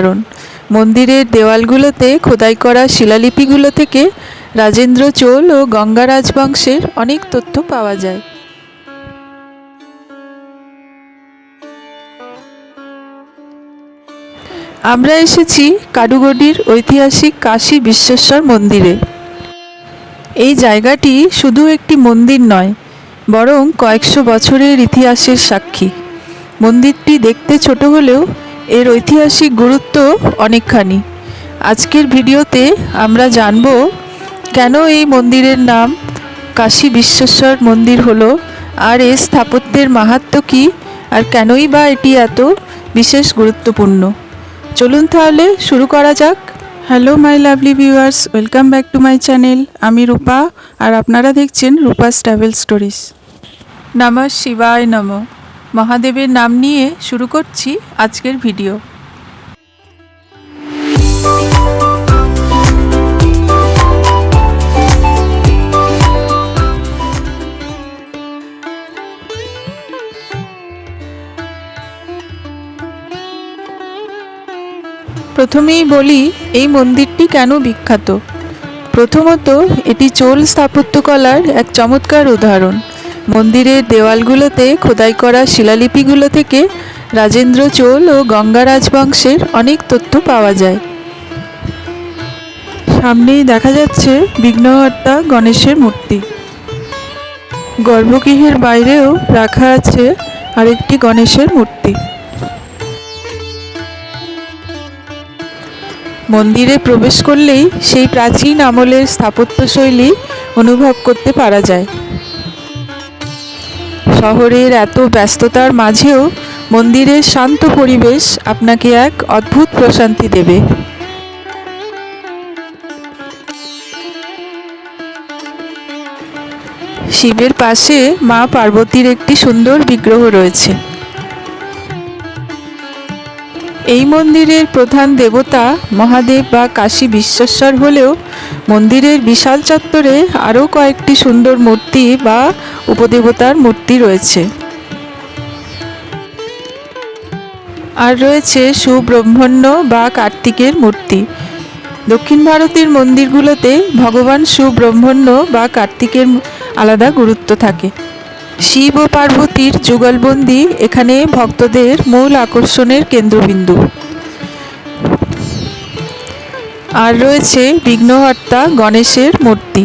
উদাহরণ। মন্দিরের দেওয়ালগুলোতে খোদাই করা শিলালিপিগুলো থেকে রাজেন্দ্র চোল ও গঙ্গা রাজবংশের অনেক তথ্য পাওয়া যায়। আমরা এসেছি কাডুগডির ঐতিহাসিক কাশী বিশ্বেশ্বর মন্দিরে। এই জায়গাটি শুধু একটি মন্দির নয়, বরং কয়েকশো বছরের ইতিহাসের সাক্ষী। মন্দিরটি দেখতে ছোট হলেও এর ঐতিহাসিক গুরুত্ব অনেকখানি। আজকের ভিডিওতে আমরা জানব কেন এই মন্দিরের নাম কাশী বিশ্বেশ্বর মন্দির হলো, আর এর স্থাপত্যের মাহাত্ম্য কী, আর কেনই বা এটি এত বিশেষ গুরুত্বপূর্ণ। চলুন তাহলে শুরু করা যাক। Hello my lovely viewers, welcome back to my channel. আমি রূপা, আর আপনারা দেখছেন রূপাস ট্রাভেল স্টোরিজ। নমঃ শিবায় নমঃ। মহাদেবের নাম নিয়ে শুরু করছি আজকের ভিডিও। প্রথমেই বলি এই মন্দিরটি কেন বিখ্যাত। প্রথমত, এটি চোল স্থাপত্যকলার এক চমৎকার উদাহরণ। মন্দিরের দেওয়ালগুলোতে খোদাই করা শিলালিপিগুলো থেকে রাজেন্দ্র চোল ও গঙ্গা রাজবংশের অনেক তথ্য পাওয়া যায়। সামনেই দেখা যাচ্ছে বিঘ্নহর্তা গণেশের মূর্তি। গর্ভগৃহের বাইরেও রাখা আছে আরেকটি গণেশের মূর্তি। মন্দিরে প্রবেশ করলেই সেই প্রাচীন আমলের স্থাপত্যশৈলী অনুভব করতে পারা যায়। শহরের এত ব্যস্ততার মাঝেও মন্দিরের শান্ত পরিবেশ আপনাকে এক অদ্ভুত প্রশান্তি দেবে। শিবের পাশে মা পার্বতীর একটি সুন্দর বিগ্রহ রয়েছে। এই মন্দিরের প্রধান দেবতা মহাদেব বা কাশী বিশ্বেশ্বর হলেও মন্দিরের বিশাল চত্বরে আরও কয়েকটি সুন্দর মূর্তি বা উপদেবতার মূর্তি রয়েছে। আর রয়েছে সুব্রহ্মণ্য বা কার্তিকের মূর্তি। দক্ষিণ ভারতের মন্দিরগুলোতে ভগবান সুব্রহ্মণ্য বা কার্তিকের আলাদা গুরুত্ব থাকে। শিব ও পার্বতীর যুগলবন্দি এখানে ভক্তদের মূল আকর্ষণের কেন্দ্রবিন্দু। আর রয়েছে বিঘ্নহর্তা গণেশের মূর্তি।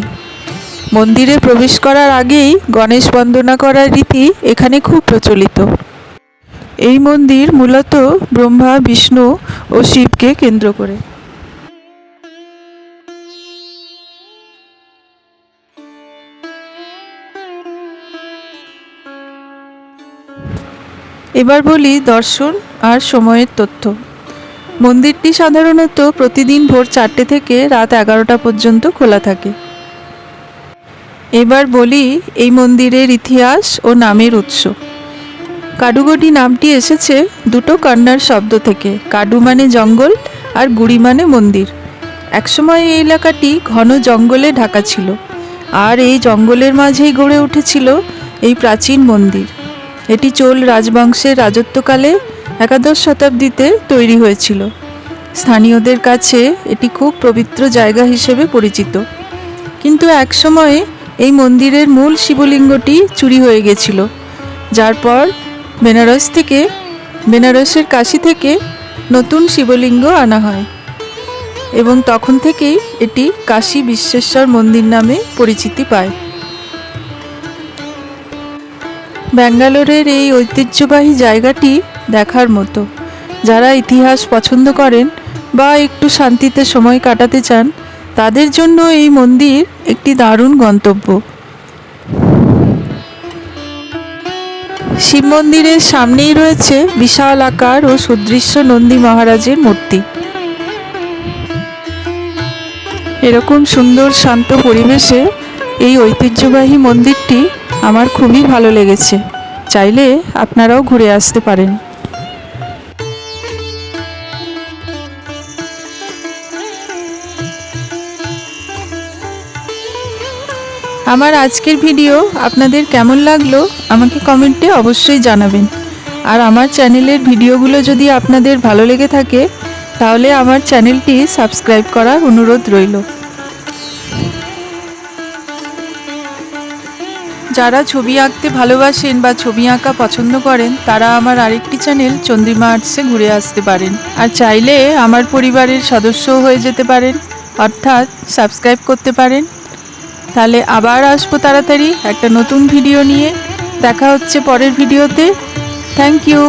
মন্দিরে প্রবেশ করার আগেই গণেশ বন্দনা করার রীতি এখানে খুব প্রচলিত। এই মন্দির মূলত ব্রহ্মা, বিষ্ণু ও শিবকে কেন্দ্র করে। এবার বলি দর্শন আর সময়ের তথ্য। মন্দিরটি সাধারণত প্রতিদিন ভোর 4টে থেকে রাত 11টা পর্যন্ত খোলা থাকে। এবার বলি এই মন্দিরের ইতিহাস ও নামের উৎস। কাডুগডি নামটি এসেছে দুটো কন্নড় শব্দ থেকে। কাডু মানে জঙ্গল আর গুড়ি মানে মন্দির। একসময় এই এলাকাটি ঘন জঙ্গলে ঢাকা ছিল, আর এই জঙ্গলের মাঝেই গড়ে উঠেছিল এই প্রাচীন মন্দির। এটি চোল রাজবংশের রাজত্বকালে একাদশ শতাব্দীতে তৈরি হয়েছিল। স্থানীয়দের কাছে এটি খুব পবিত্র জায়গা হিসেবে পরিচিত। কিন্তু একসময়ে এই মন্দিরের মূল শিবলিঙ্গটি চুরি হয়ে গেছিল, যার পর বেনারসের কাশী থেকে নতুন শিবলিঙ্গ আনা হয়, এবং তখন থেকেই এটি কাশী বিশ্বেশ্বর মন্দির নামে পরিচিতি পায়। ব্যাঙ্গালোরের এই ঐতিহ্যবাহী জায়গাটি দেখার মতো। যারা ইতিহাস পছন্দ করেন বা একটু শান্তিতে সময় কাটাতে চান, তাদের জন্য এই মন্দির একটি দারুণ গন্তব্য। শিব মন্দিরের সামনেই রয়েছে বিশাল আকার ও সুদৃশ্য নন্দী মহারাজের মূর্তি। এরকম সুন্দর শান্ত পরিবেশে এই ঐতিহ্যবাহী মন্দিরটি আমার খুবই ভালো লেগেছে। চাইলে আপনারাও ঘুরে আসতে পারেন। আমার আজকের ভিডিও আপনাদের কেমন লাগলো আমাকে কমেন্টে অবশ্যই জানাবেন। আর আমার চ্যানেলের ভিডিওগুলো যদি আপনাদের ভালো লেগে থাকে তাহলে আমার চ্যানেলটি সাবস্ক্রাইব করার অনুরোধ রইল। যারা ছবি আঁকতে ভালোবাসেন বা ছবি আঁকা পছন্দ করেন তারা আমার আরেকটি চ্যানেল চন্দ্রিমা আর্টসে ঘুরে আসতে পারেন, আর চাইলে আমার পরিবারের সদস্যও হয়ে যেতে পারেন, অর্থাৎ সাবস্ক্রাইব করতে পারেন। তাহলে আবার আসবো তাড়াতাড়ি একটা নতুন ভিডিও নিয়ে। দেখা হচ্ছে পরের ভিডিওতে। Thank you.